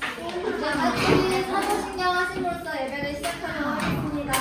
같이 사도신경 하심으로써 예배를 시작하도록 하겠습니다.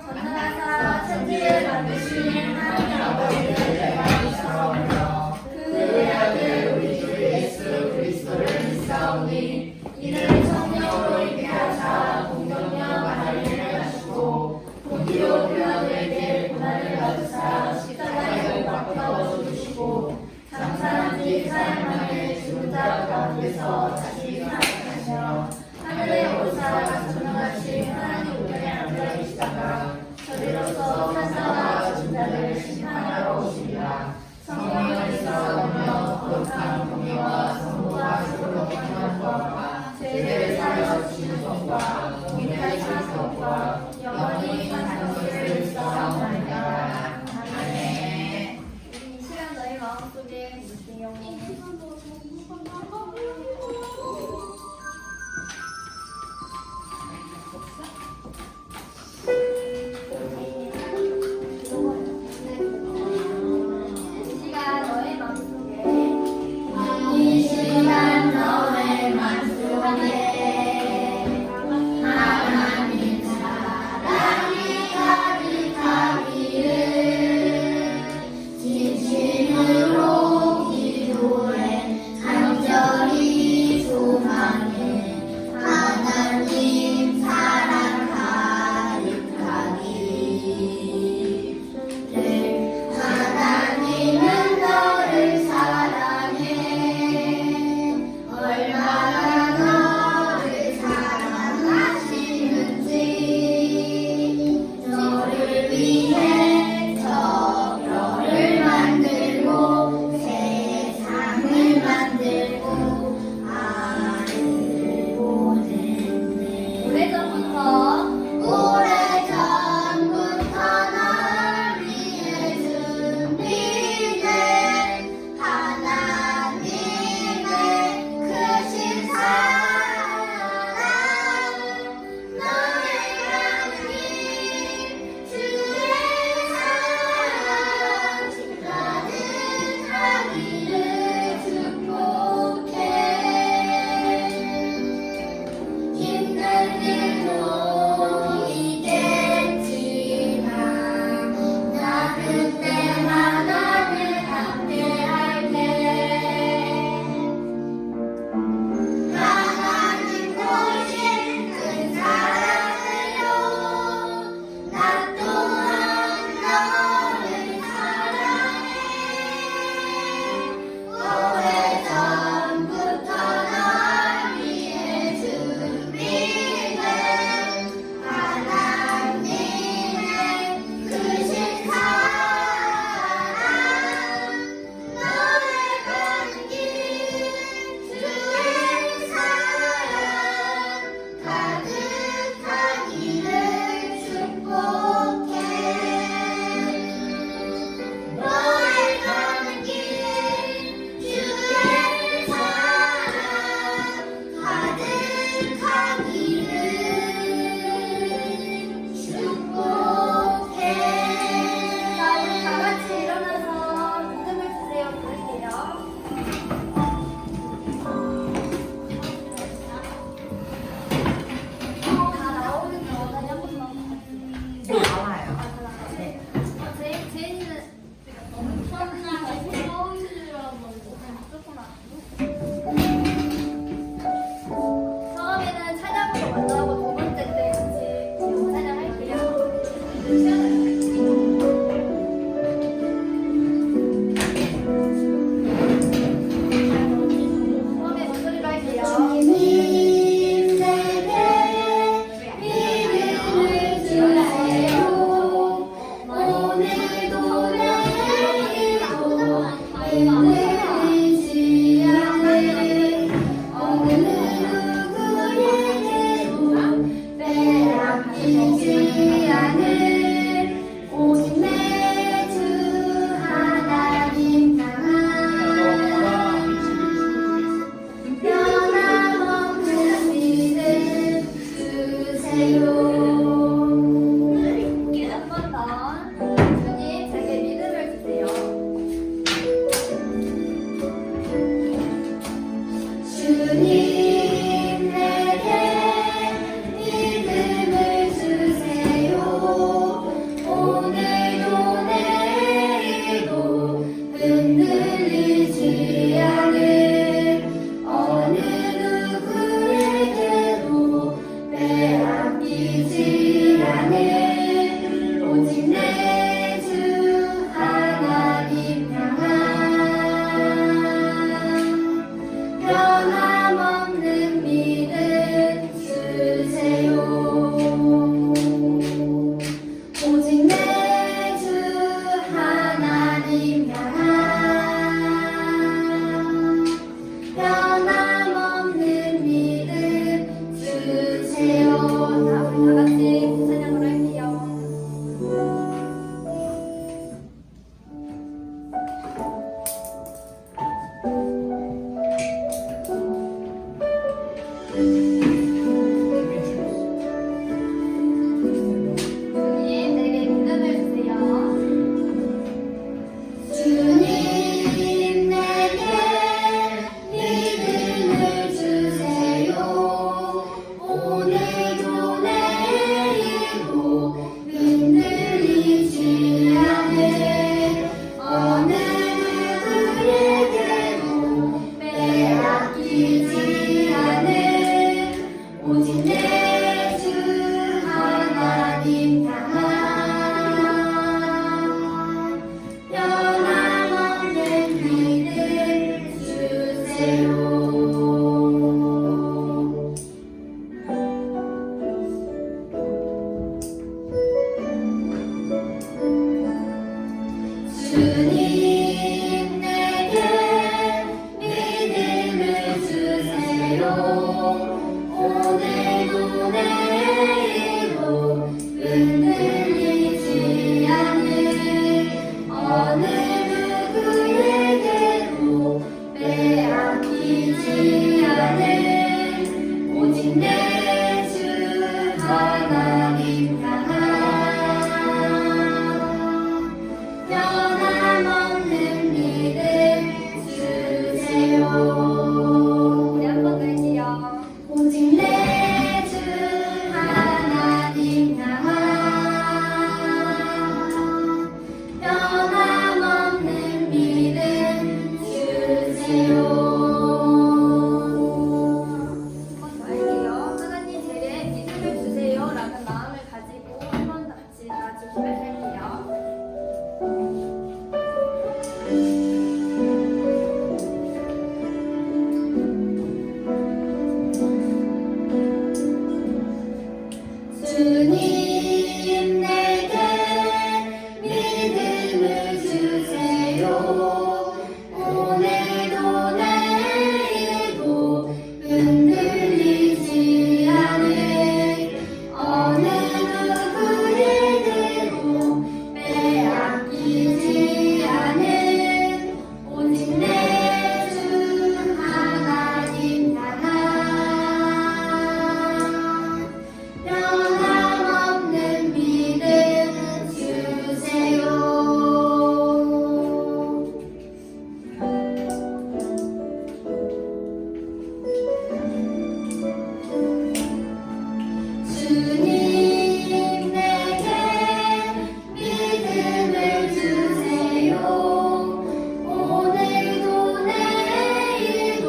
전능하사 천지를 만드신 하나님 아버지를 내가 믿사오며 그의 아들 우리 주 예수 그리스도를 믿사오니 이는 성령으로 잉태하사 동정녀 마리아를 낳으시고 본디오 빌라도에게 고난을 받으사 십자가에 못 박혀 죽으시고 장사한 지 사흘 만에 죽은 자 가운데서 다시 살아나시며 하늘에 오르사 전능하신 하나님 우편에 앉아 계시다가 저리로서 산자와 죽은 자를 심판하러 네, 한 번 더 할게요. 오직 내 주 하나님 향한 변함없는 믿음 주세요. 한 번 더 할게요. 하나님 제게 믿음을 주세요 라는 마음을 가지고 한 번 더 같이 고백할게요. 주님 내게 믿음을 주세요. 오늘도 내일도 흔들리지 않을 어느 누구에게도 빼앗기지 않은 오직 내 주 하나님 향한 변함없는 믿음 주세요. 주님 내게 믿음을 주세요. 오늘도 내일도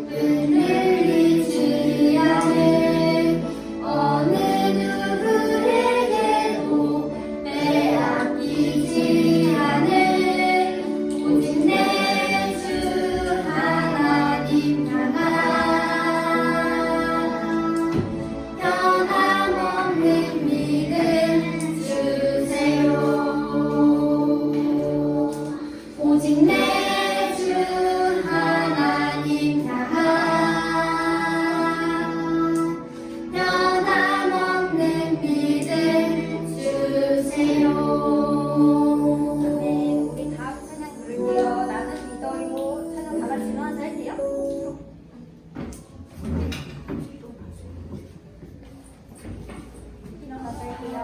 흔들리지 않을 어느 누구에게도 빼앗기지 않을 오직 내 주 하나님 향한 변함없는 믿음 주세요. 오직 내 주 하나님 향한 변함없는 믿음 주세요. 네, 우리 다음 찬양 부를게요. 나는 믿어요. 찬양 다 같이 일어나서 할게요. 일어나서 할게요.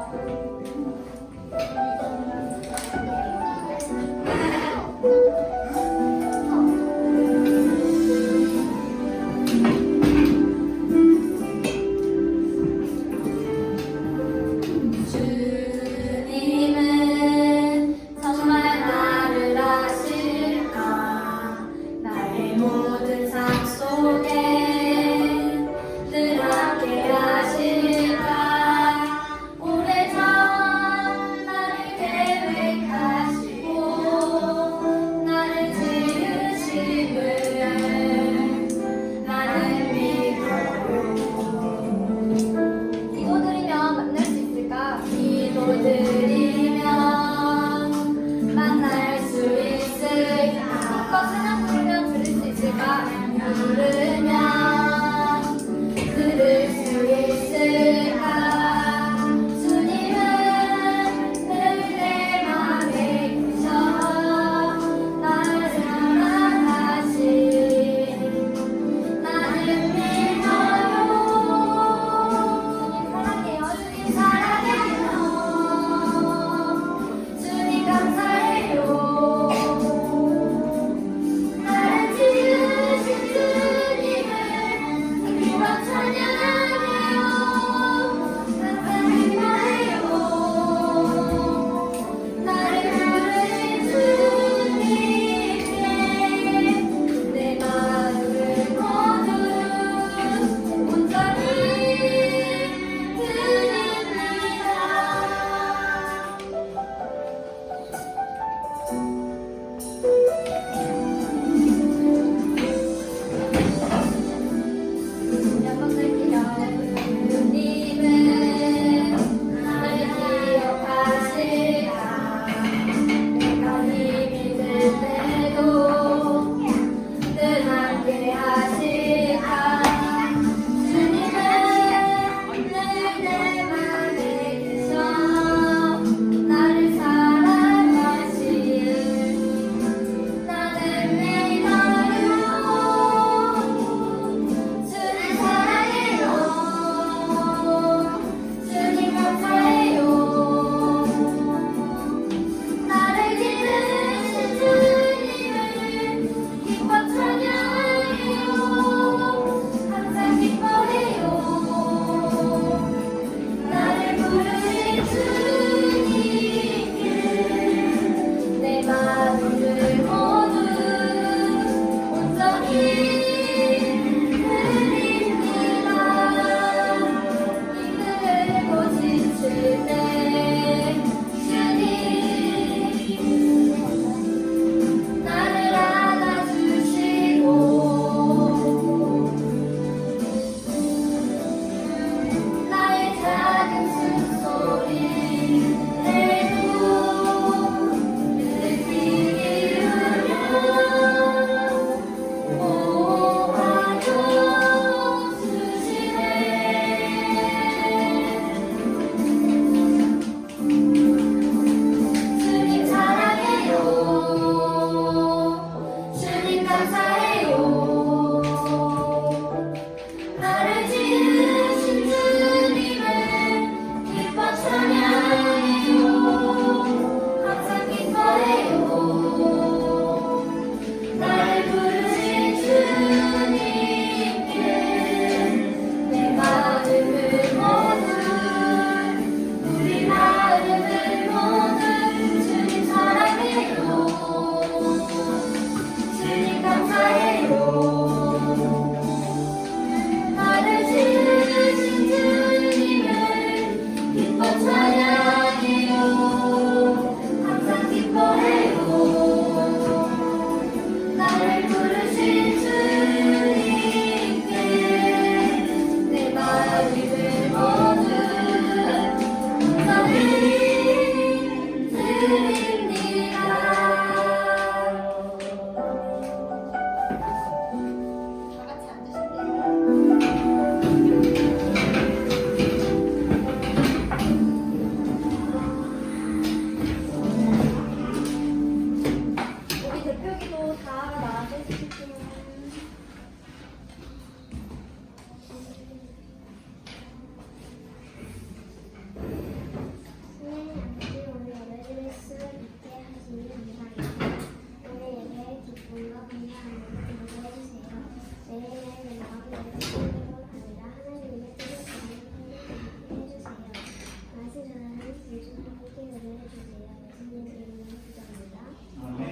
주님은 정말 나를 아실까? 나의 모든 삶 속에 늘 함께 하실까? 오래전 나를 계획하시고 나를 지으심을 나는 믿어요. 기도드리면 만날 수 있을까? 기도드리면 만날 수 있을까? 한껏 찬양 부르면 들을 수 있을까? 부르면 들을 수 있을까? 주님은 늘 내 맘에 계셔 나를 사랑하시 나는 믿어요. 주님 사랑해요. 주님 감사해요. 나를 지으신 주님 감사해요. 나를 지으신 주님을 기뻐 찬양해요. 항상 기뻐해요. 나를 부르신 주님께 내 마음을 모두 우리 마음을 모두 주님 사랑해요. 주님 감사해요. 나를 지으신 주님을 기뻐 찬양해요. 항상 기뻐해요. 나를 부르신 주님께 내 마음을 모두 드립니다. 다 같이 앉으실게요. 우리 대표기도 다 나와주시면. 하나님 아버지, 오늘 예배드릴 수 있게 하시니 감사합니다. 오늘 예배의 기쁨과 감사함을 드리게 해주세요. 매일매일 내 마음을 예배드리려고 합니다. 하나님의 뜻을 전하게 해주세요. 말씀 전하는 예수님 함께 은혜해주세요. 예수님 이름으로 기도합니다. 아멘.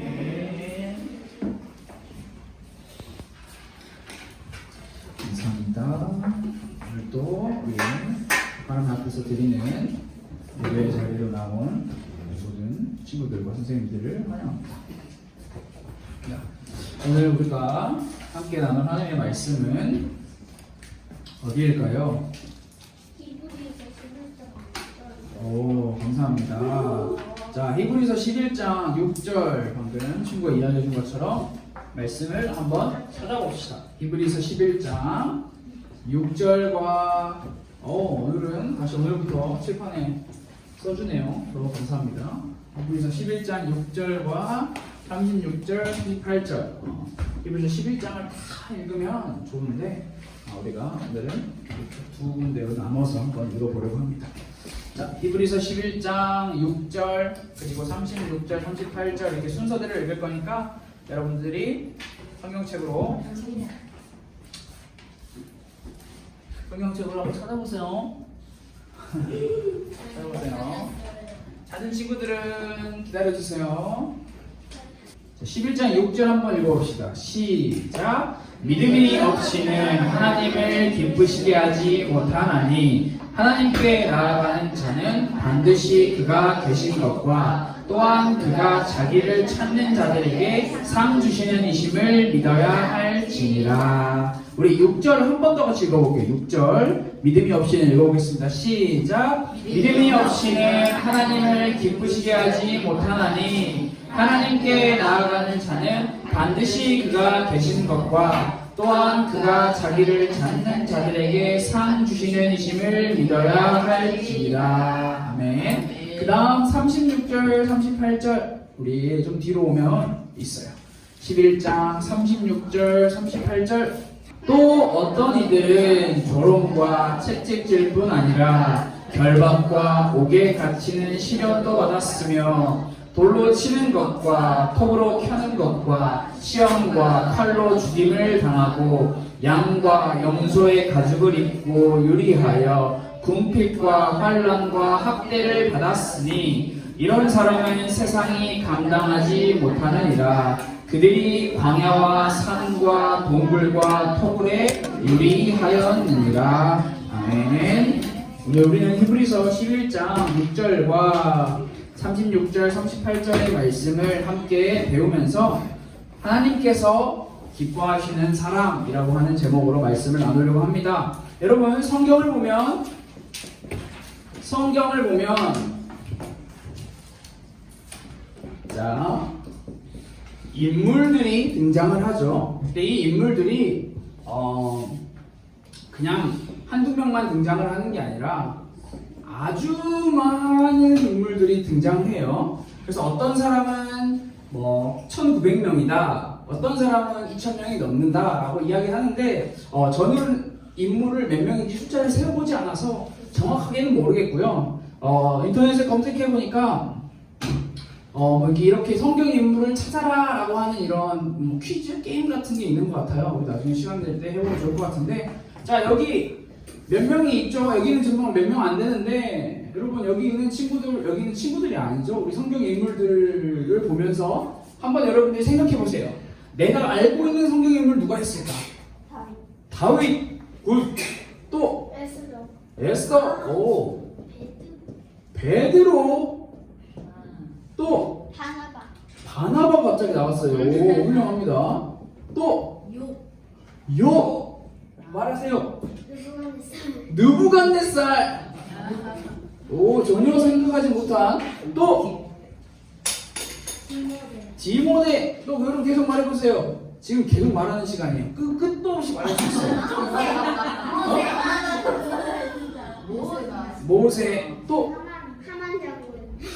감사합니다. 오늘도 우리 하나님 앞에서 드리는 예배 자리로 나온 모든 친구들과 선생님들을 환영합니다. 자, 오늘 우리가 함께 나눌 하나님의 말씀은 어디일까요? 히브리서 11장 오, 감사합니다. 자, 히브리서 11장 6절 방금 친구가 이야기해 준 것처럼 말씀을 한번 찾아봅시다. 히브리서 11장 6절과 오늘은 다시 오늘부터 칠판에 써주네요. 너무 감사합니다. 히브리서 11장 6절과 36절, 38절 히브리서 11장을 다 읽으면 좋은데 우리가 오늘은 이렇게 두 군데로 나눠서 한번 읽어보려고 합니다. 자, 히브리서 11장 6절 그리고 36절, 38절 이렇게 순서대로 읽을 거니까 여러분들이 성경책으로 한번 찾아보세요. 찾아보세요. 찾은 친구들은 기다려주세요. 자, 11장 6절 한번 읽어봅시다. 시작. 믿음이 없이는 하나님을 기쁘시게 하지 못하나니 하나님께 나아가는 자는 반드시 그가 계신 것과 또한 그가 자기를 찾는 자들에게 상 주시는 이심을 믿어야 할지니라. 우리 6절 한 번 더 같이 읽어볼게요. 6절 믿음이 없이는 읽어보겠습니다. 시작. 믿음이 없이는 하나님을 기쁘시게 하지 못하나니 하나님께 나아가는 자는 반드시 그가 계신 것과 또한 그가 자기를 찾는 자들에게 상 주시는 이심을 믿어야 할지니라. 아멘. 그 다음 36절, 38절 우리 좀 뒤로 오면 있어요. 11장 36절, 38절 또 어떤 이들은 조롱과 채찍질 뿐 아니라 결박과 옥에 갇히는 시련도 받았으며 돌로 치는 것과 톱으로 켜는 것과 시험과 칼로 죽임을 당하고 양과 염소의 가죽을 입고 유리하여 궁핍과 환난과 학대를 받았으니 이런 사람은 세상이 감당하지 못하느니라. 그들이 광야와 산과 동굴과 토굴에 유리하였느니라. 아멘. 오늘 우리는 히브리서 11장 6절과 36절, 38절의 말씀을 함께 배우면서 하나님께서 기뻐하시는 사람이라고 하는 제목으로 말씀을 나누려고 합니다. 여러분 성경을 보면 자 인물들이 등장을 하죠. 근데 이 인물들이 그냥 한두 명만 등장을 하는 게 아니라 아주 많은 인물들이 등장해요. 그래서 어떤 사람은 1900명이다 어떤 사람은 2,000명이 넘는다라고 이야기하는데 저는 인물을 몇 명인지 숫자를 세어보지 않아서 정확하게는 모르겠고요. 인터넷에 검색해 보니까 뭐 이렇게 성경 인물을 찾아라라고 하는 이런 뭐 퀴즈 게임 같은 게 있는 것 같아요. 우리 나중에 시간 될 때 해보면 좋을 것 같은데, 자 여기 몇 명이 있죠? 여기는 정말 몇 명 안 되는데, 여러분 여기 있는 친구들, 여기는 친구들이 아니죠. 우리 성경 인물들을 보면서 한번 여러분들이 생각해 보세요. 내가 알고 있는 성경 인물 누가 있을까? 다윗. 굿. 또 에스더. 오. 베드로. 또 바나바 갑자기 나왔어요. 오, 훌륭합니다. 또 요. 말하세요. 느부갓네살. 오, 전혀 생각하지 못한. 또 디모데. 또 여러분 계속 말해보세요. 지금 계속 말하는 시간이에요. 끝도 없이 말할 수 있어요. 모세. 또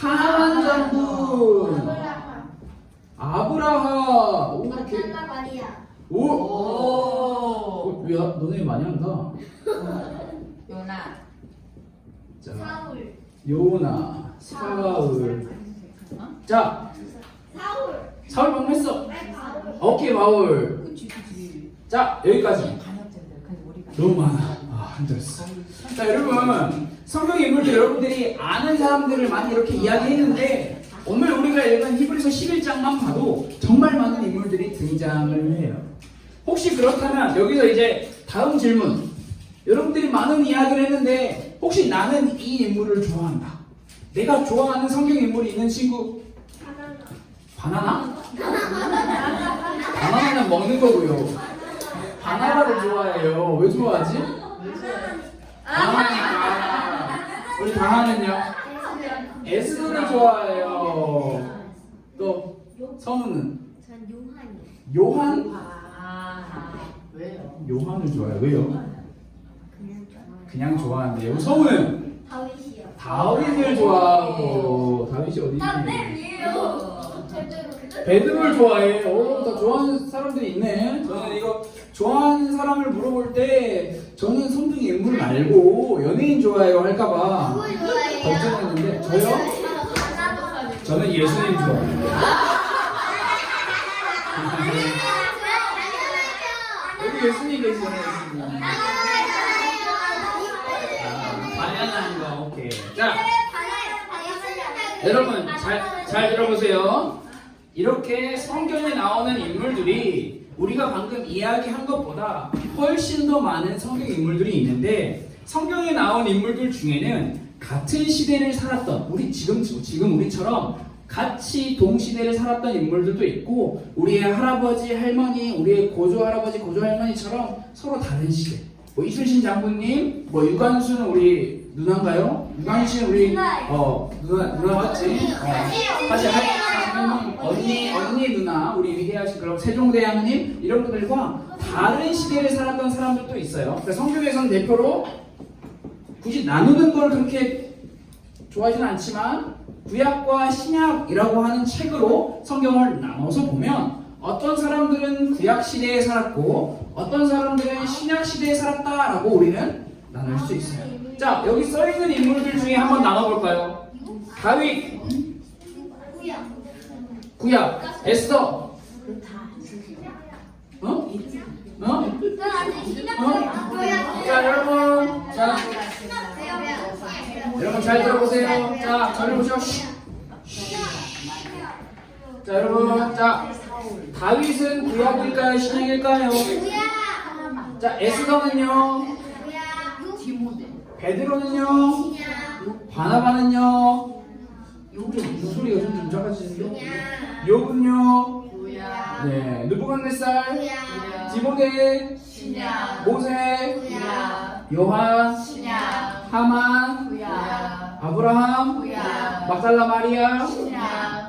하만 장군. 아브라함. 오, 오. 야, 너네 많이 한다. 요나. 자, 요나, 사울. 자, 사울 방금 했어. 오케이, 바울. 자, 여기까지. 너무 많아. 아, 힘들었어. 자, 여러분, 성경 인물들 여러분들이 아는 사람들을 많이 이렇게 이야기했는데, 오늘 우리가 읽은 히브리서 11장만 봐도 정말 많은 인물들이 등장을 해요. 혹시 그렇다면 여기서 이제 다음 질문. 여러분들이 많은 이야기를 했는데 혹시 나는 이 인물을 좋아한다. 내가 좋아하는 성경 인물이 있는 친구? 바나나? 바나나는 먹는 거고요. 바나나를 좋아해요. 왜 좋아하지? 바나나니까. 우리 바나는요? 에스더를 좋아해요. 또 성우는? 전 요한이요. 요한? 왜요? 요한을 좋아해요. 왜요? 그냥 좋아요. 그냥 좋아하는데요. 성우는? 다윗이요. 다윗을 좋아하고. 다윗이 어디 있니? 위에요. 베드로를 좋아해. 오, 다 좋아하는 사람들이 있네. 저는 이거 좋아하는 사람을 물어볼 때 저는 성경 인물 말고 연예인 좋아해요 할까봐 걱정했는데 저요? 저는 예수님 좋아해요. 여기 예수님 계시잖아요. 예수님. 반야나인 거 오케이. 자, 여러분 잘 들어보세요. 이렇게 성경에 나오는 인물들이 우리가 방금 이야기한 것보다 훨씬 더 많은 성경 인물들이 있는데, 성경에 나온 인물들 중에는 같은 시대를 살았던 지금 우리처럼 같이 동시대를 살았던 인물들도 있고, 우리의 할아버지 할머니, 우리의 고조 할아버지 고조 할머니처럼 서로 다른 시대. 뭐 이순신 장군님, 뭐 유관순은 우리 누나인가요? 유관순 우리 누나 맞지? 사실 언니 누나, 우리 위대하신 그럼 세종대왕님, 이런 분들과 다른 시대를 살았던 사람들도 있어요. 그러니까 성경에서는 대표로 굳이 나누는 걸 그렇게 좋아하지는 않지만 구약과 신약이라고 하는 책으로 성경을 나눠서 보면 어떤 사람들은 구약 시대에 살았고 어떤 사람들은 신약 시대에 살았다라고 우리는 나눌 수 있어요. 자, 여기 써 있는 인물들 중에 한번 나눠볼까요? 다윗, 구약, 에스더. 자, 여러분 잘 들어보세요. 자, 저를 보시오. 자, 여러분, 자, 다윗은 구약일까요? 신약일까요? 자, 에스더는요? 베드로는요? 바나바는요? 목소리가 좀 작아지는데? 욥은요? 네, 느부갓네살, 디모데, 모세, 요한, 하만, 아브라함, 막달라 마리아,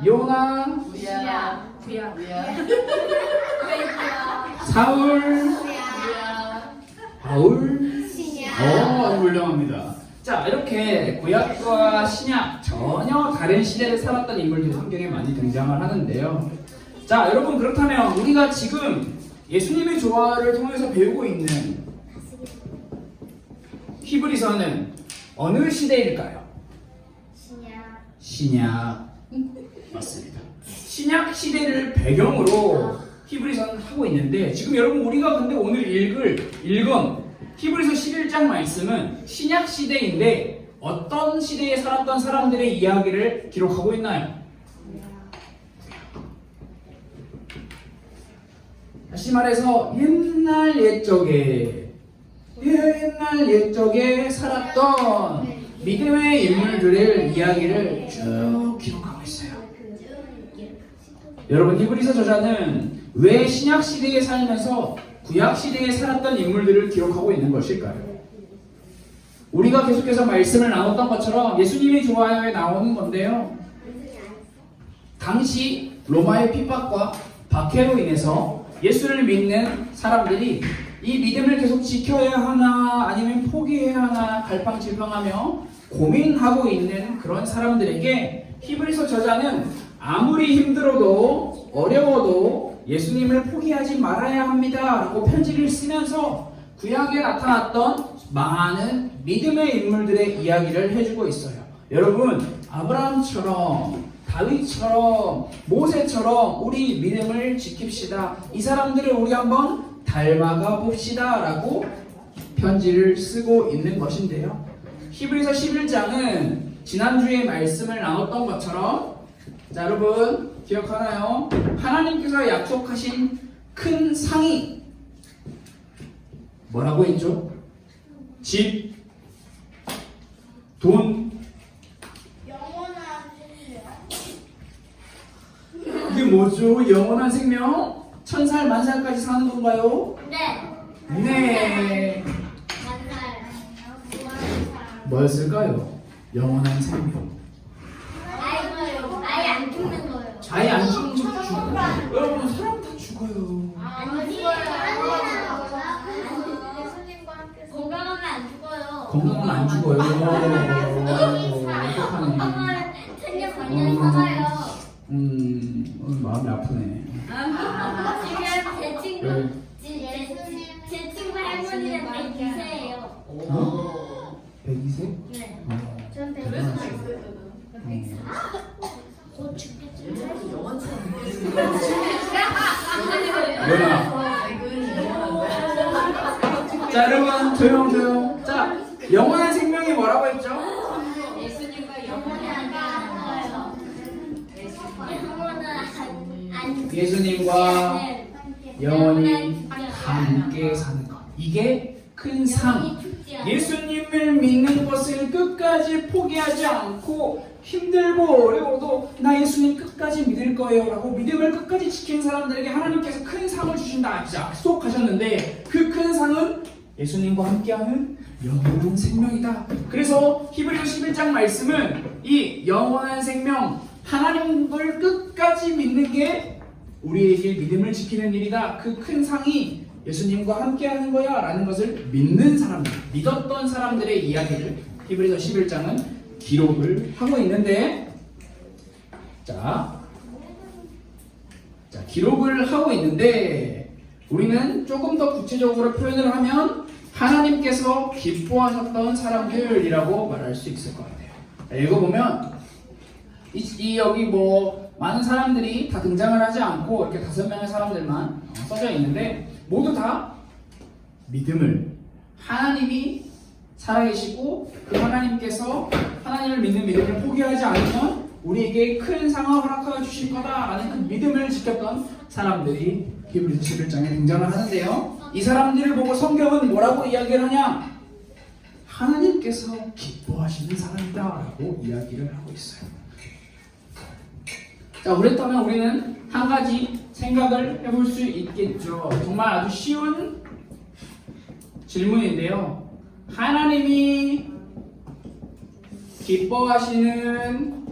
요나, 사울, 바울. 아주 훌륭합니다. 자, 이렇게 구약과 신약 전혀 다른 시대를 살았던 인물들이 성경에 많이 등장을 하는데요. 자, 여러분 그렇다면 우리가 지금 예수님의 조화를 통해서 배우고 있는 히브리서는 어느 시대일까요? 신약. 맞습니다. 신약 시대를 배경으로 히브리서는 하고 있는데 지금 여러분 우리가 근데 오늘 읽은 히브리서 11장 말씀은 신약 시대인데 어떤 시대에 살았던 사람들의 이야기를 기록하고 있나요? 다시 말해서 옛날 옛적에 살았던 믿음의 인물들의 이야기를 쭉 기록하고 있어요. 여러분 히브리서 저자는 왜 신약 시대에 살면서 구약 시대에 살았던 인물들을 기록하고 있는 것일까요? 우리가 계속해서 말씀을 나눴던 것처럼 예수님의 조화에 나오는 건데요. 당시 로마의 핍박과 박해로 인해서 예수를 믿는 사람들이 이 믿음을 계속 지켜야 하나 아니면 포기해야 하나 갈팡질팡하며 고민하고 있는 그런 사람들에게 히브리서 저자는 아무리 힘들어도 어려워도 예수님을 포기하지 말아야 합니다 라고 편지를 쓰면서 구약에 나타났던 많은 믿음의 인물들의 이야기를 해주고 있어요. 여러분 아브라함처럼 다윗처럼 모세처럼 우리 믿음을 지킵시다. 이 사람들을 우리 한번 닮아가 봅시다 라고 편지를 쓰고 있는 것인데요. 히브리서 11장은 지난주에 말씀을 나눴던 것처럼 자 여러분 기억하나요? 하나님께서 약속하신 큰 상이 뭐라고 했죠? 집, 돈, 이게 뭐죠? 영원한 생명? 1000살, 만살까지 사는 건가요? 네. 뭐였을까요? 영원한 생명. 아예 안 죽는 거예요. 아예 안 죽는 거 죽어요. 여러분 사람 다 죽어요. 건강하면 안 죽어요. 건강은 안 죽어요. 어떡하네. 천년 살아요. 마음이 아프네. 지금 제 친구 할머니랑 102세예요. 어? 102세? 네. 전 곧 죽겠죠. 자 여러분 조용. 자 영원한 생명이 뭐라고 했죠? 예수님과 영원히 함께 사는 것. 이게 큰 상. 예수님을 믿는 것을 끝까지 포기하지 않고 힘들고 어려워도 나 예수님 끝까지 믿을 거예요 라고 믿음을 끝까지 지킨 사람들에게 하나님께서 큰 상을 주신다 약속하셨는데 그 큰 상은 예수님과 함께하는 영원한 생명이다. 그래서 히브리서 11장 말씀은 이 영원한 생명 하나님을 끝까지 믿는 게 우리에게 믿음을 지키는 일이다. 그 큰 상이 예수님과 함께하는 거야 라는 것을 믿는 사람들, 믿었던 사람들의 이야기를 히브리서 11장은 기록을 하고 있는데 자 기록을 하고 있는데 우리는 조금 더 구체적으로 표현을 하면 하나님께서 기뻐하셨던 사람들이라고 말할 수 있을 것 같아요. 읽어보면 여기 뭐 많은 사람들이 다 등장을 하지 않고 이렇게 5명의 사람들만 써져 있는데 모두 다 믿음을 하나님이 살아계시고 그 하나님께서 하나님을 믿는 믿음을 포기하지 않으면 우리에게 큰 상을 허락하여 주실 거다라는 그 믿음을 지켰던 사람들이 히브리서 11장에 등장을 하는데요. 이 사람들을 보고 성경은 뭐라고 이야기를 하냐? 하나님께서 기뻐하시는 사람이다 라고 이야기를 하고 있어요. 자, 그렇다면 우리는 한 가지 생각을 해볼 수 있겠죠. 정말 아주 쉬운 질문인데요. 하나님이 기뻐하시는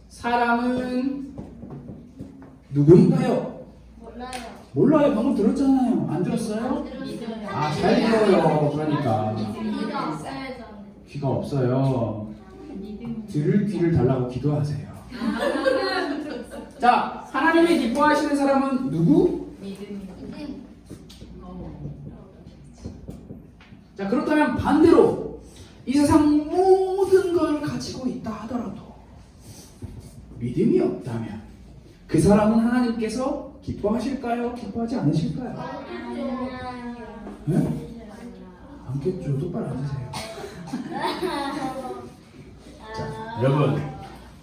사람은 누구인가요? 몰라요. 방금 들었잖아요. 안 들었어요? 아, 잘 들어요. 그러니까 귀가 없어요. 들을 귀를 달라고 기도하세요. 자, 하나님이 기뻐하시는 사람은 누구? 믿음이. 자, 그렇다면 반대로 이 세상 모든 걸 가지고 있다 하더라도 믿음이 없다면 그 사람은 하나님께서 기뻐하실까요? 기뻐하지 않으실까요? 네? 않겠죠. 똑바로 앉으세요. 자, 여러분,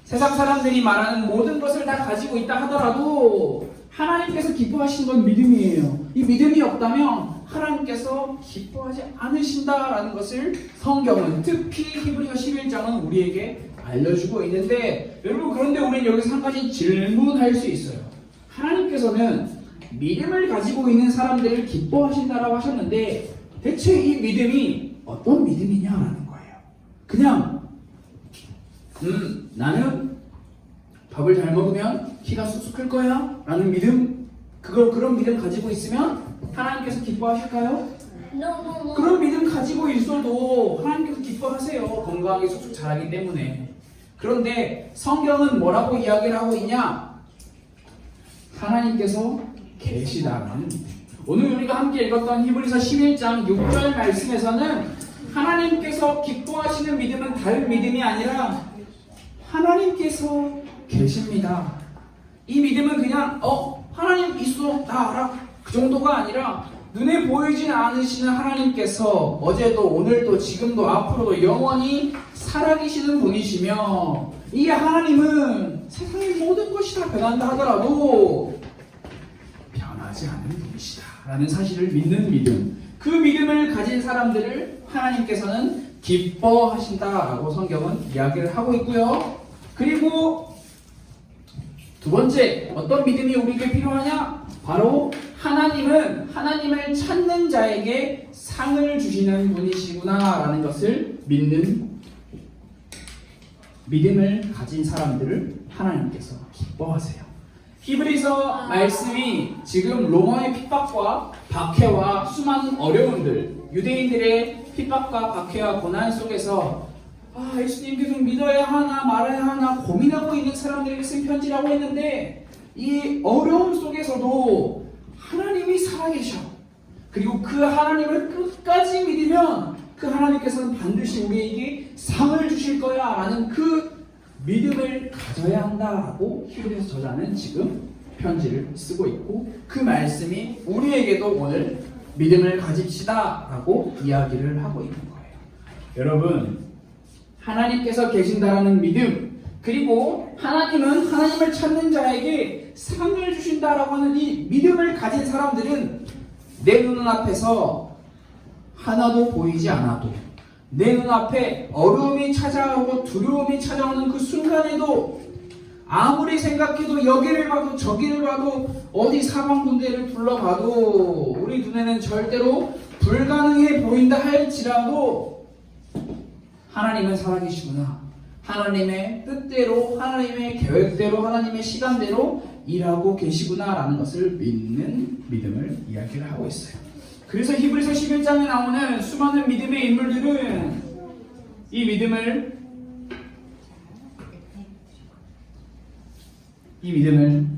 세상 사람들이 말하는 모든 것을 다 가지고 있다 하더라도 하나님께서 기뻐하시는 건 믿음이에요. 이 믿음이 없다면 하나님께서 기뻐하지 않으신다라는 것을 성경은, 특히 히브리서 11장은 우리에게 알려주고 있는데, 여러분, 그런데 우리는 여기서 한 가지 질문할 수 있어요. 하나님께서는 믿음을 가지고 있는 사람들을 기뻐하신다라고 하셨는데 대체 이 믿음이 어떤 믿음이냐라는 거예요. 그냥 나는 밥을 잘 먹으면 키가 쑥쑥 클 거야 라는 믿음, 그런 믿음 가지고 있으면 하나님께서 기뻐하실까요? 그런 믿음 가지고 있어도 하나님께서 기뻐하세요. 건강하게 쑥쑥 자라기 때문에. 그런데 성경은 뭐라고 이야기를 하고 있냐? 하나님께서 계시다라는 믿음. 오늘 우리가 함께 읽었던 히브리서 11장 6절 말씀에서는 하나님께서 기뻐하시는 믿음은 다른 믿음이 아니라 하나님께서 계십니다. 이 믿음은 그냥 하나님 있어 나 알아 그 정도가 아니라 눈에 보이지 않으시는 하나님께서 어제도 오늘도 지금도 앞으로도 영원히 살아계시는 분이시며, 이 하나님은 세상의 모든 것이 다 변한다 하더라도 변하지 않는 분이시다 라는 사실을 믿는 믿음, 그 믿음을 가진 사람들을 하나님께서는 기뻐하신다라고 성경은 이야기를 하고 있고요. 그리고 두 번째, 어떤 믿음이 우리에게 필요하냐? 바로 하나님은 하나님을 찾는 자에게 상을 주시는 분이시구나 라는 것을 믿는 믿음을 가진 사람들을 하나님께서 기뻐하세요. 히브리서 말씀이 지금 로마의 핍박과 박해와 수많은 어려움들, 유대인들의 핍박과 박해와 고난 속에서 예수님 계속 믿어야 하나 말아야 하나 고민하고 있는 사람들에게 쓴 편지라고 했는데, 이 어려움 속에서도 하나님이 살아계셔. 그리고 그 하나님을 끝까지 믿으면 그 하나님께서는 반드시 우리에게 상을 주실 거야 라는 그 믿음을 가져야 한다라고 히브리서 저자는 지금 편지를 쓰고 있고, 그 말씀이 우리에게도 오늘 믿음을 가집시다 라고 이야기를 하고 있는 거예요. 여러분, 하나님께서 계신다라는 믿음, 그리고 하나님은 하나님을 찾는 자에게 상을 주신다라고 하는 이 믿음을 가진 사람들은 내 눈앞에서 하나도 보이지 않아도, 내 눈앞에 어려움이 찾아오고 두려움이 찾아오는 그 순간에도 아무리 생각해도 여기를 봐도 저기를 봐도 어디 사방군대를 둘러봐도 우리 눈에는 절대로 불가능해 보인다 할지라도 하나님은 살아계시구나, 하나님의 뜻대로, 하나님의 계획대로, 하나님의 시간대로 일하고 계시구나 라는 것을 믿는 믿음을 이야기를 하고 있어요. 그래서 히브리서 11장에 나오는 수많은 믿음의 인물들은 이 믿음을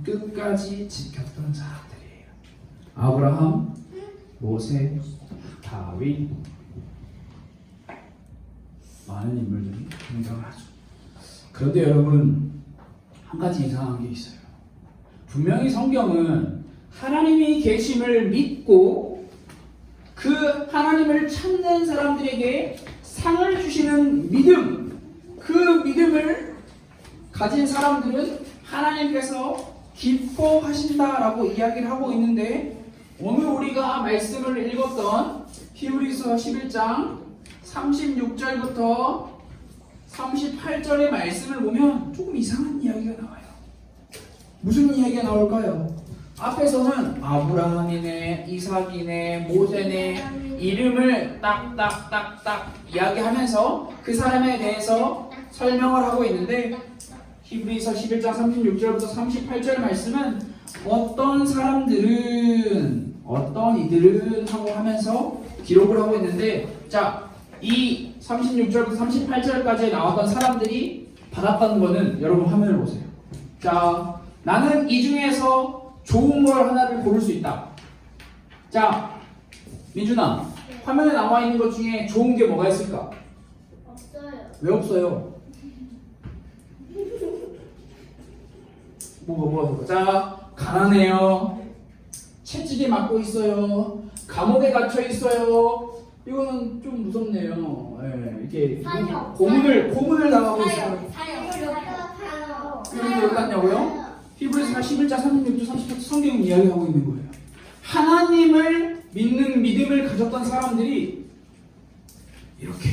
끝까지 지켰던 사람들이에요. 아브라함, 모세, 다윗, 많은 인물들이 등장을 하죠. 그런데 여러분, 한 가지 이상한 게 있어요. 분명히 성경은 하나님이 계심을 믿고 그 하나님을 찾는 사람들에게 상을 주시는 믿음, 그 믿음을 가진 사람들은 하나님께서 기뻐하신다라고 이야기를 하고 있는데, 오늘 우리가 말씀을 읽었던 히브리서 11장 36절부터 38절의 말씀을 보면 조금 이상한 이야기가 나와요. 무슨 이야기가 나올까요? 앞에서는 아브라함이네, 이삭이네, 모세네 이름을 딱딱딱딱 이야기하면서 그 사람에 대해서 설명을 하고 있는데, 히브리서 11장 36절부터 38절 말씀은 어떤 사람들은, 어떤 이들은 하고 하면서 기록을 하고 있는데, 자, 이 36절부터 38절까지 나왔던 사람들이 받았다는 거는 여러분 화면을 보세요. 자, 나는 이 중에서 좋은 걸 하나를 고를 수 있다. 자, 민준아, 화면에 나와 있는 것 중에 좋은 게 뭐가 있을까? 없어요. 왜 없어요? 뭐가 자, 가난해요. 채찍에 맞고 있어요. 감옥에 갇혀 있어요. 이거는 좀 무섭네요. 예, 이렇게 사요. 고문을 당하고 있어요. 사요. 그런데 어디 갔냐고요? 히브리서 11장 36절 38절 성경이 이야기하고 있는 거예요. 하나님을 믿는 믿음을 가졌던 사람들이 이렇게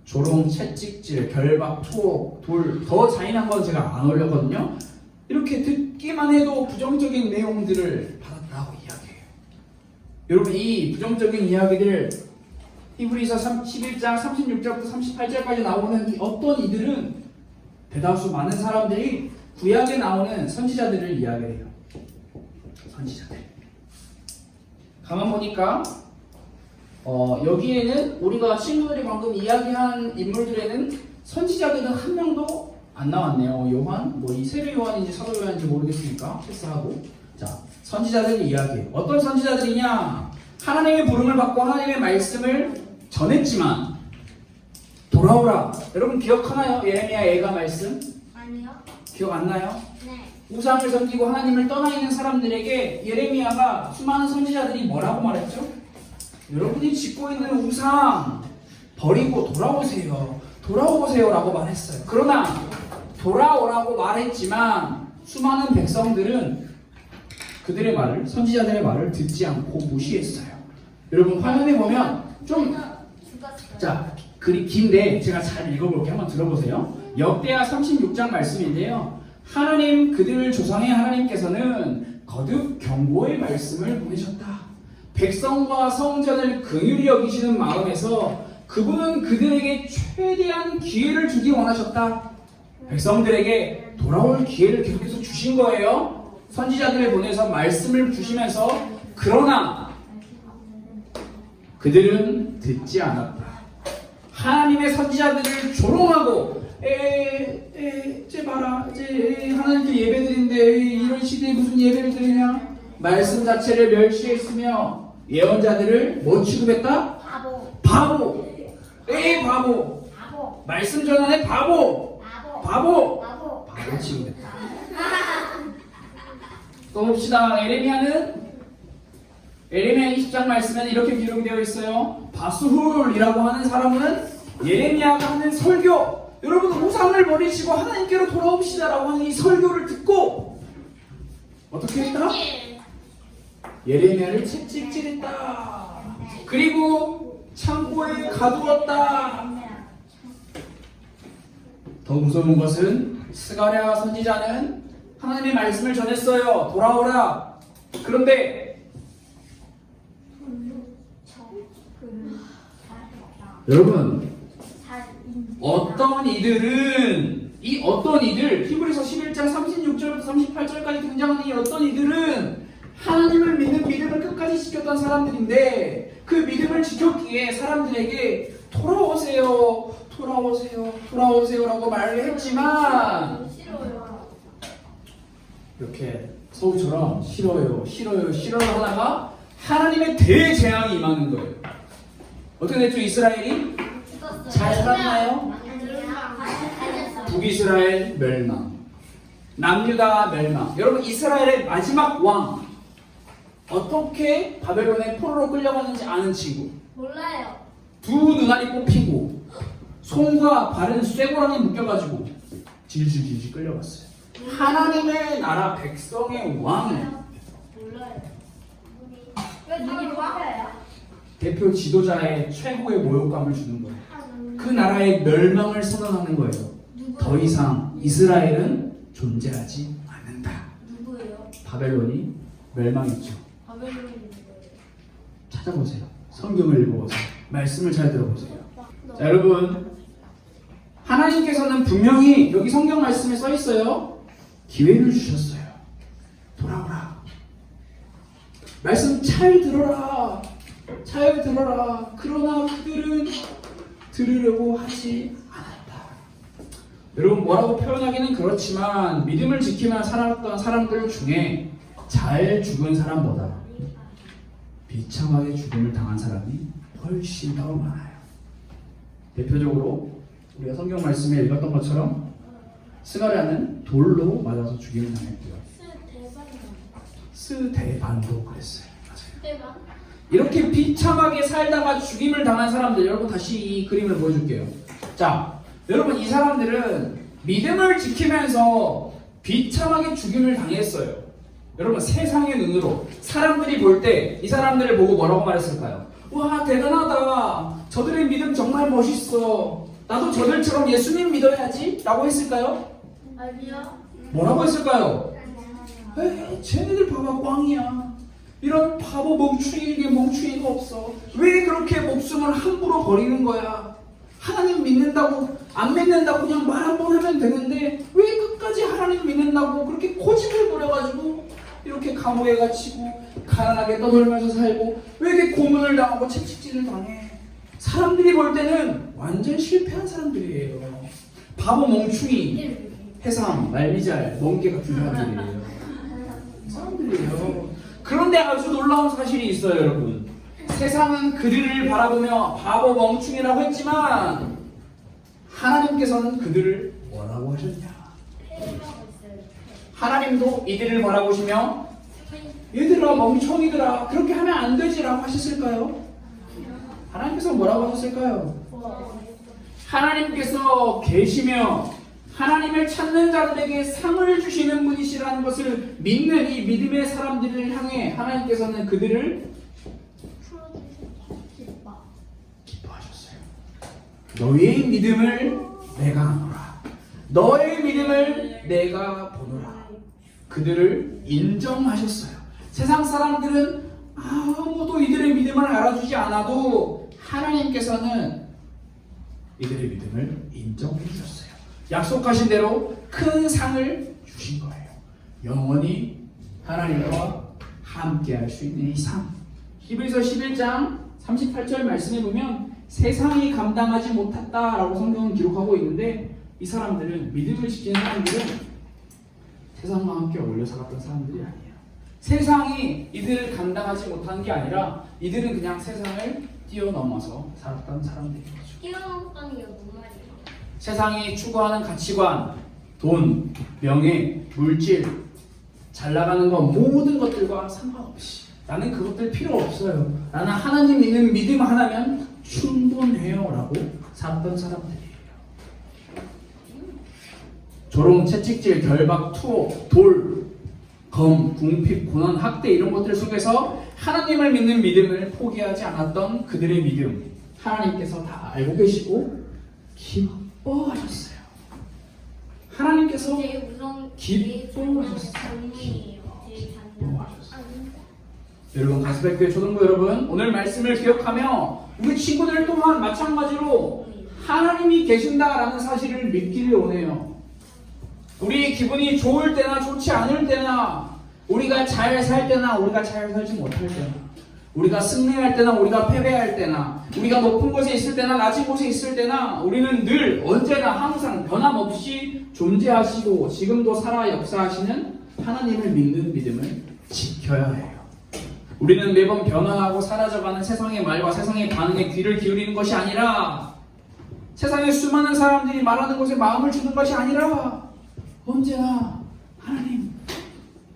조롱, 채찍질, 결박, 투옥, 돌, 더 잔인한 건 제가 안 올렸거든요. 이렇게 듣기만 해도 부정적인 내용들을 받았다고 이야기해요. 여러분, 이 부정적인 이야기들 히브리서 11장 36절부터 38절까지 나오는 이 어떤 이들은 대다수 많은 사람들이 구약에 나오는 선지자들을 이야기해요. 선지자들. 가만 보니까 여기에는 우리가 친구들이 방금 이야기한 인물들에는 선지자들은 한 명도 안 나왔네요. 요한, 뭐 이 세례 요한인지 사도 요한인지 모르겠으니까 패스하고. 자, 선지자들 이야기. 어떤 선지자들이냐? 하나님의 부름을 받고 하나님의 말씀을 전했지만 돌아오라. 여러분 기억하나요? 예레미야 예가 말씀? 아니요. 기억 안 나요? 네. 우상을 섬기고 하나님을 떠나 있는 사람들에게 예레미야가 수많은 선지자들이 뭐라고 말했죠? 여러분이 짓고 있는 우상 버리고 돌아오세요. 돌아오세요 라고 말했어요. 그러나 돌아오라고 말했지만 수많은 백성들은 그들의 말을, 선지자들의 말을 듣지 않고 무시했어요. 여러분 화면에 보면 좀 죽었어요. 자, 글이 긴데 제가 잘 읽어볼게요. 한번 들어보세요. 역대하 36장 말씀인데요. 하나님, 그들 조상의 하나님께서는 거듭 경고의 말씀을 보내셨다. 백성과 성전을 긍휼히 여기시는 마음에서 그분은 그들에게 최대한 기회를 주기 원하셨다. 백성들에게 돌아올 기회를 계속해서 주신 거예요. 선지자들을 보내서 말씀을 주시면서 그러나 그들은 듣지 않았다. 하나님의 선지자들을 조롱하고 쟤 봐라, 하나님께 예배드린데 이런 시대에 무슨 예배를 드리냐? 말씀 자체를 멸시했으며 예언자들을 뭐 취급했다? 바보. 바보. 바보. 바보. 말씀 전환의 바보. 바보. 바보. 바보. 바보 취급했다. 또 봅시다. 에레미야 20장 말씀에는 이렇게 기록이 되어 있어요. 바수훌이라고 하는 사람은 예레미야가 하는 설교, 여러분 우상을 버리시고 하나님께로 돌아옵시다라고 하는 이 설교를 듣고 어떻게 했다? 예레미야를 채찍질했다. 그리고 창고에 가두었다. 더 무서운 것은 스가랴 선지자는 하나님의 말씀을 전했어요. 돌아오라. 그런데 여러분 어떤 이들 히브리서 11장 36절부터 38절까지 등장하는 이 어떤 이들은 하나님을 믿는 믿음을 끝까지 지켰던 사람들인데 그 믿음을 지켰기에 사람들에게 돌아오세요 라고 말을 했지만 이렇게 서울처럼 싫어요 하다가 하나님의 대재앙이 임하는 거예요. 어떻게 됐죠? 이스라엘이 죽었어요. 잘 살았나요? 북이스라엘 멸망, 남유다 멸망. 여러분 이스라엘의 마지막 왕 어떻게 바벨론의 포로로 끌려갔는지 아는 친구? 몰라요. 두 눈알이 뽑히고 손과 발은 쇠고랑에 묶여가지고 질질 끌려갔어요. 하나님의 나라 백성의 왕 몰라요. 왜 누구 좋아해요? 대표 지도자의 최고의 모욕감을 주는 거예요. 그 나라의 멸망을 선언하는 거예요. 더 이상 이스라엘은 존재하지 않는다. 누구예요? 바벨론이 멸망했죠. 바벨론이 누구예요? 찾아보세요. 성경을 읽어보세요. 말씀을 잘 들어보세요. 자, 여러분 하나님께서는 분명히 여기 성경 말씀에 써 있어요. 기회를 주셨어요. 돌아오라. 말씀 잘 들어라. 그러나 그들은 들으려고 하지 않았다. 여러분 뭐라고 표현하기는 그렇지만 믿음을 지키며 살았던 사람들 중에 잘 죽은 사람보다 비참하게 죽음을 당한 사람이 훨씬 더 많아요. 대표적으로 우리가 성경 말씀에 읽었던 것처럼 스가랴는 돌로 맞아서 죽임을 당했고요. 스데반도 그랬어요. 맞아요. 이렇게 비참하게 살다가 죽임을 당한 사람들, 여러분 다시 이 그림을 보여줄게요. 자, 여러분 이 사람들은 믿음을 지키면서 비참하게 죽임을 당했어요. 여러분 세상의 눈으로 사람들이 볼 때 이 사람들을 보고 뭐라고 말했을까요? 와 대단하다. 저들의 믿음 정말 멋있어. 나도 저들처럼 예수님 믿어야지 라고 했을까요? 아니요. 뭐라고 했을까요? 에이 쟤네들 봐봐 꽝이야. 이런 바보 멍충이에게 멍충이가 없어. 왜 그렇게 목숨을 함부로 버리는 거야? 하나님 믿는다고 안 믿는다고 그냥 말 한 번 하면 되는데 왜 끝까지 하나님 믿는다고 그렇게 고집을 부려가지고 이렇게 감옥에 갇히고 가난하게 떠돌면서 살고 왜 이렇게 고문을 당하고 채찍질을 당해? 사람들이 볼 때는 완전 실패한 사람들이에요. 바보 멍충이 해삼, 말미잘, 멍게 같은 사람들이에요. 사람들이에요. 그런데 아주 놀라운 사실이 있어요, 여러분. 세상은 그들을 바라보며 바보 멍충이라고 했지만 하나님께서는 그들을 뭐라고 하셨냐? 하나님도 이들을 바라보시며 얘들아 멍청이들아 그렇게 하면 안 되지라고 하셨을까요? 하나님께서 뭐라고 하셨을까요? 하나님께서 계시며 하나님을 찾는 자들에게 상을 주시는 분이시라는 것을 믿는 이 믿음의 사람들을 향해 하나님께서는 그들을 기뻐하셨어요. 너희의 믿음을 내가 아노라. 너의 믿음을 내가 보노라. 그들을 인정하셨어요. 세상 사람들은 아무도 이들의 믿음을 알아주지 않아도 하나님께서는 이들의 믿음을 인정해 주셨어요. 약속하신 대로 큰 상을 주신 거예요. 영원히 하나님과 함께 할 수 있는 이 상. 히브리서 11장 38절 말씀에 보면 세상이 감당하지 못했다라고 성경은 기록하고 있는데 이 사람들은 믿음을 지키는 사람들은 세상과 함께 어울려 살았던 사람들이 아니에요. 세상이 이들을 감당하지 못한 게 아니라 이들은 그냥 세상을 뛰어넘어서 살았던 사람들인 거죠. 뛰어넘다니요 뭔 말이에요? 세상이 추구하는 가치관, 돈, 명예, 물질, 잘 나가는 것 모든 것들과 상관없이 나는 그것들 필요 없어요. 나는 하나님 믿는 믿음 하나면 충분해요 라고 살았던 사람들이에요. 조롱, 채찍질, 결박, 투옥, 돌, 검, 궁핍, 고난, 학대 이런 것들 속에서 하나님을 믿는 믿음을 포기하지 않았던 그들의 믿음 하나님께서 다 알고 계시고 기뻐하셨어요. 하나님께서 기뻐하셨어요. 여러분 가스백교회 초등부 여러분 오늘 말씀을 기억하며 우리 친구들 또한 마찬가지로 하나님이 계신다라는 사실을 믿기를 원해요. 우리 기분이 좋을 때나 좋지 않을 때나 우리가 잘 살 때나 우리가 잘 살지 못할 때나 우리가 승리할 때나 우리가 패배할 때나 우리가 높은 곳에 있을 때나 낮은 곳에 있을 때나 우리는 늘 언제나 항상 변함없이 존재하시고 지금도 살아 역사하시는 하나님을 믿는 믿음을 지켜야 해요. 우리는 매번 변화하고 사라져가는 세상의 말과 세상의 반응에 귀를 기울이는 것이 아니라 세상의 수많은 사람들이 말하는 것에 마음을 주는 것이 아니라 언제나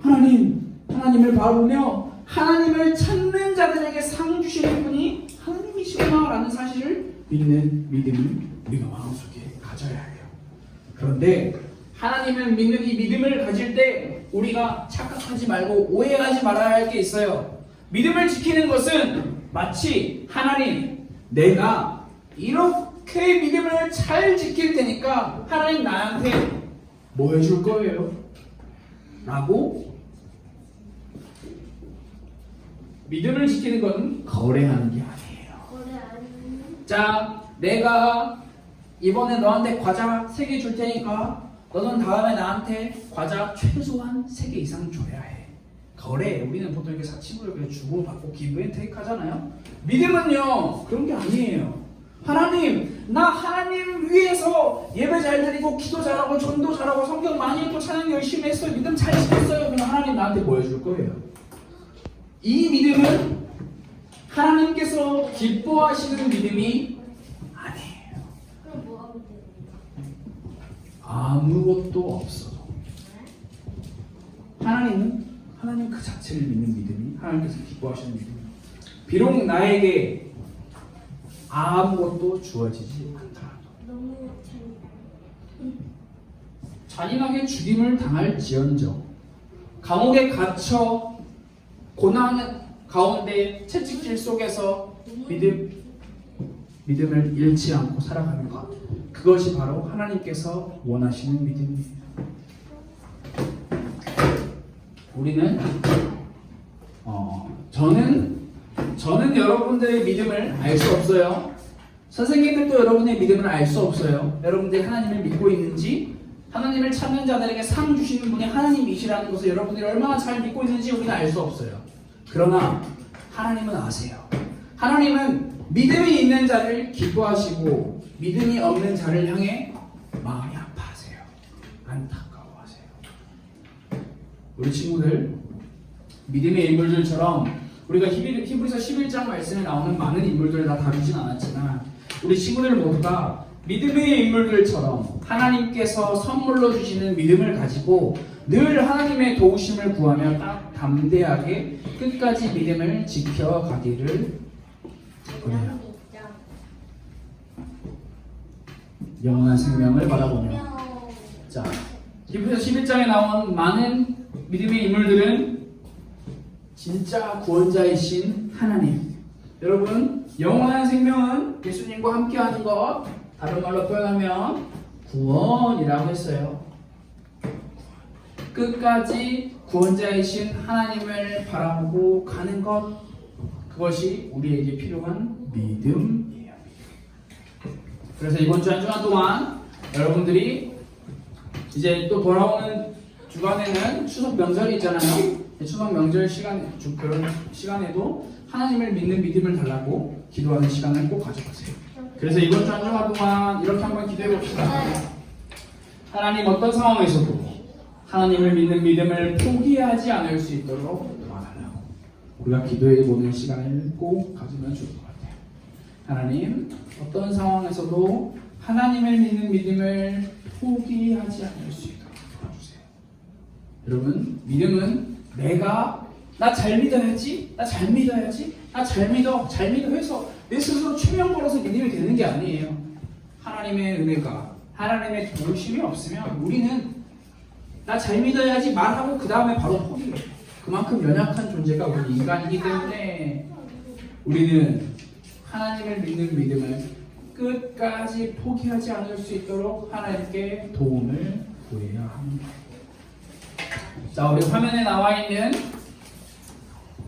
하나님을 바라보며 하나님을 찾는 자들에게 상 주시는 분이 하나님이시구나 라는 사실을 믿는 믿음을 우리가 마음속에 가져야 해요. 그런데 하나님을 믿는 이 믿음을 가질 때 우리가 착각하지 말고 오해하지 말아야 할 게 있어요. 믿음을 지키는 것은 마치 하나님 내가 이렇게 믿음을 잘 지킬 테니까 하나님 나한테 뭐 해줄 거예요? 라고 믿음을 지키는 건 거래하는 게 아니에요. 자, 내가 이번에 너한테 과자 3개 줄 테니까 너는 다음에 나한테 과자 최소한 3개 이상 줘야 해. 거래. 우리는 보통 이렇게 사치구를 그냥 주고받고 기브 앤 테이크 하잖아요. 믿음은요 그런 게 아니에요. 하나님, 나 하나님 위해서 예배 잘 드리고 기도 잘하고 전도 잘하고 성경 많이 읽고 찬양 열심히 했어요. 믿음 잘 지켰어요. 그럼 하나님 나한테 뭐 해줄 거예요? 이 믿음은 하나님께서 기뻐하시는 믿음이 아니에요. 그럼 뭐가 문제예요? 아무것도 없어도 하나님은 하나님 그 자체를 믿는 믿음이 하나님께서 기뻐하시는 믿음이 비록 나에게 아무것도 주어지지 않더라도 너무 잔인하게 죽임을 당할지언정 감옥에 gat혀 고난 가운데 채찍질 속에서 믿음을 잃지 않고 살아가는 것, 그것이 바로 하나님께서 원하시는 믿음입니다. 우리는 저는 여러분들의 믿음을 알 수 없어요. 선생님들도 여러분의 믿음을 알 수 없어요. 여러분들이 하나님을 믿고 있는지, 하나님을 찾는 자들에게 상 주시는 분이 하나님이시라는 것을 여러분들이 얼마나 잘 믿고 있는지 우리는 알 수 없어요. 그러나 하나님은 아세요. 하나님은 믿음이 있는 자를 기뻐하시고 믿음이 없는 자를 향해 마음이 아파하세요. 안타까워하세요. 우리 친구들, 믿음의 인물들처럼 우리가 히브리서 11장 말씀에 나오는 많은 인물들을 다 다루진 않았지만 우리 친구들 모두가 믿음의 인물들처럼 하나님께서 선물로 주시는 믿음을 가지고 늘 하나님의 도우심을 구하며 딱 담대하게 끝까지 믿음을 지켜가기를 원해요. 영원한 생명을 바라보며. 자, 히브리서 11장에 나온 많은 믿음의 인물들은 진짜 구원자이신 하나님. 여러분, 영원한 생명은 예수님과 함께하는 것, 다른 말로 표현하면 구원이라고 했어요. 끝까지 구원자이신 하나님을 바라보고 가는 것, 그것이 우리에게 필요한 믿음이에요. 그래서 이번 주 한 주간 동안 여러분들이 이제 또 돌아오는 주간에는 추석 명절이 있잖아요. 추석 명절 그런 시간에도 하나님을 믿는 믿음을 달라고 기도하는 시간을 꼭 가져가세요. 그래서 이번 주 한 주간 동안 이렇게 한번 기도해 봅시다. 하나님, 어떤 상황에서도 하나님을 믿는 믿음을 포기하지 않을 수 있도록 도와달라고 우리가 기도해 보는 시간을 꼭 가지면 좋을 것 같아요. 하나님, 어떤 상황에서도 하나님을 믿는 믿음을 포기하지 않을 수 있도록 도와주세요. 여러분, 믿음은 나 잘 믿어야지, 나 잘 믿어 해서 내 스스로 최면 걸어서 믿음이 되는 게 아니에요. 하나님의 은혜가, 하나님의 도우심이 없으면 우리는 나 잘 믿어야지 말하고 그 다음에 바로 포기해요. 그만큼 연약한 존재가 우리 인간이기 때문에 우리는 하나님을 믿는 믿음을 끝까지 포기하지 않을 수 있도록 하나님께 도움을 구해야 합니다. 자, 우리 화면에 나와 있는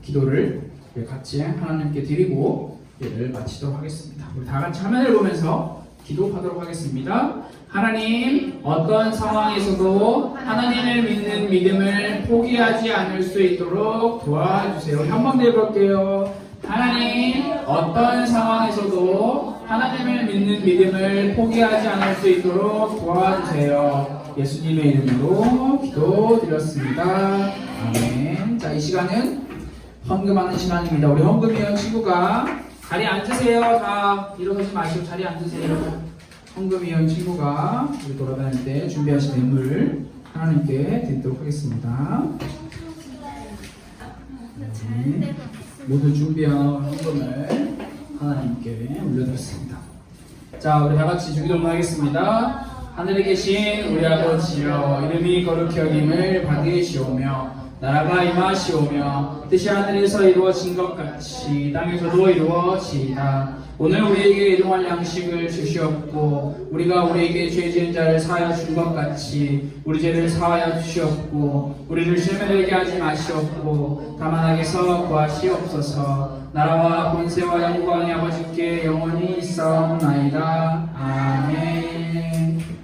기도를 같이 하나님께 드리고 예를 마치도록 하겠습니다. 우리 다 같이 화면을 보면서 기도하도록 하겠습니다. 하나님, 어떤 상황에서도 하나님을 믿는 믿음을 포기하지 않을 수 있도록 도와주세요. 한 번 더 해볼게요. 하나님, 어떤 상황에서도 하나님을 믿는 믿음을 포기하지 않을 수 있도록 도와주세요. 예수님의 이름으로 기도드렸습니다. 아멘. 자, 이 시간은 헌금하는 시간입니다. 우리 헌금이요 친구가 자리에 앉으세요. 다 일어서지 마시고 자리에 앉으세요. 헌금이요 친구가 우리 돌아다닐 때 준비하신 뇌물 하나님께 드리도록 하겠습니다. 모두 준비한 헌금을 하나님께 올려드렸습니다. 자, 우리 다 같이 주기도문 하겠습니다. 하늘에 계신 우리 아버지여, 이름이 거룩히 여김을 받으시오며 나라가 임하시오며 뜻이 하늘에서 이루어진 것 같이 땅에서도 이루어지이다. 오늘 우리에게 일용할 양식을 주시옵고 우리가 우리에게 죄 지은 자를 사하여 준 것 같이 우리 죄를 사하여 주시옵고 우리를 시험에 들게 하지 마시옵고 다만 악에서 구하시옵소서. 나라와 권세와 영광이 아버지께 영원히 있사옵나이다.